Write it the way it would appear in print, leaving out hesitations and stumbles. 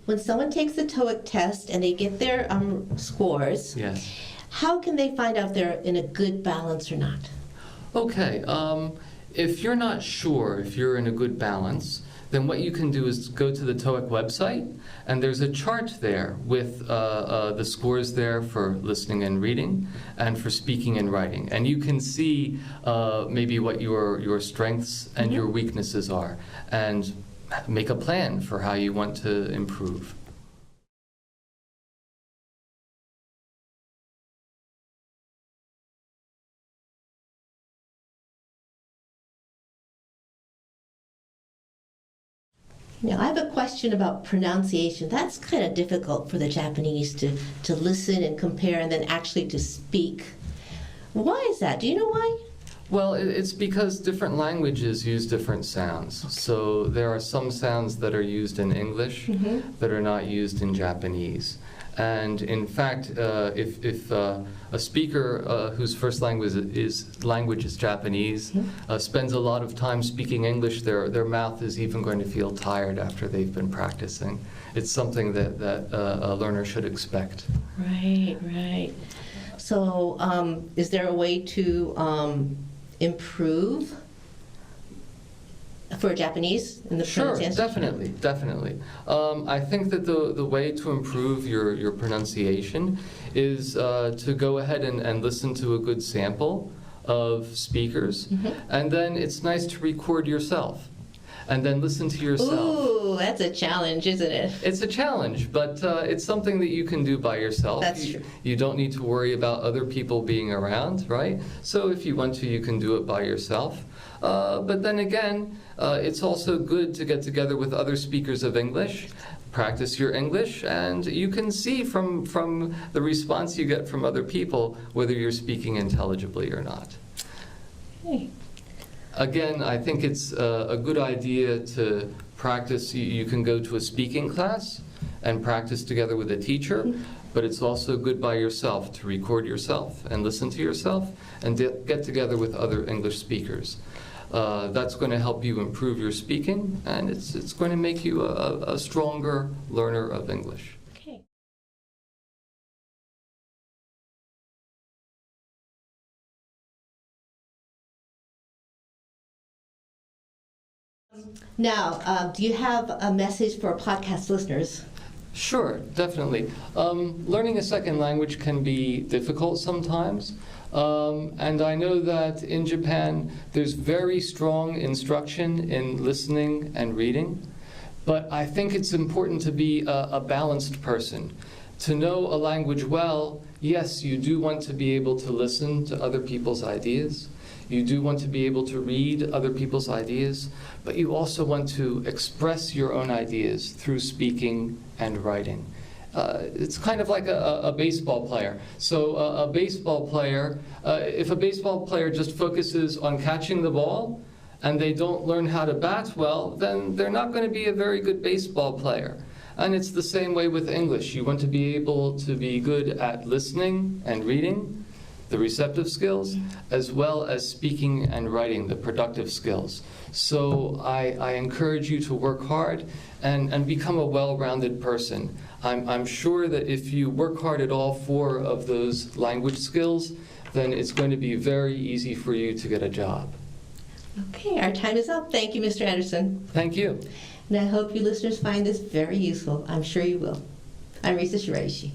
when someone takes the TOEIC test and they get their scores, Yes. how can they find out if they're in a good balance or not? Okay, if you're not sure if you're in a good balance, then what you can do is go to the TOEIC website, and there's a chart there with the scores there for listening and reading, and for speaking and writing. And you can see maybe what your strengths and your weaknesses are, and make a plan for how you want to improve. Now, I have a question about pronunciation. That's kind of difficult for the Japanese to listen and compare and then actually to speak. Why is that? Do you know why? Well, it's because different languages use different sounds. Okay. So there are some sounds that are used in English that are not used in Japanese. And in fact, if a speaker whose first language is Japanese spends a lot of time speaking English, their mouth is even going to feel tired after they've been practicing. It's something that a learner should expect. Right, right. So is there a way to improve for Japanese in the pronunciation? Sure, definitely. I think that the way to improve your pronunciation is to go ahead and listen to a good sample of speakers, and then it's nice to record yourself, and then listen to yourself. Ooh, that's a challenge, isn't it? It's a challenge, but it's something that you can do by yourself. That's true. You don't need to worry about other people being around, right? So if you want to, you can do it by yourself. But then again, it's also good to get together with other speakers of English, practice your English, and you can see from the response you get from other people whether you're speaking intelligibly or not. Okay. Again, I think it's a good idea to practice. You can go to a speaking class and practice together with a teacher, but it's also good by yourself to record yourself and listen to yourself and get together with other English speakers. That's going to help you improve your speaking, and it's going to make you a stronger learner of English. Okay. Now, do you have a message for podcast listeners? Sure, definitely. Learning a second language can be difficult sometimes. And I know that in Japan there's very strong instruction in listening and reading, but I think it's important to be a balanced person. To know a language well, yes, you do want to be able to listen to other people's ideas. You do want to be able to read other people's ideas, but you also want to express your own ideas through speaking and writing. It's kind of like a baseball player. So a baseball player, if a baseball player just focuses on catching the ball and they don't learn how to bat well, then they're not going to be a very good baseball player. And it's the same way with English. You want to be able to be good at listening and reading, the receptive skills, as well as speaking and writing, the productive skills. So I encourage you to work hard and become a well-rounded person. I'm sure that if you work hard at all four of those language skills, then it's going to be very easy for you to get a job. Okay, our time is up. Thank you, Mr. Anderson. Thank you. And I hope you listeners find this very useful. I'm sure you will. I'm Risa Shiraishi.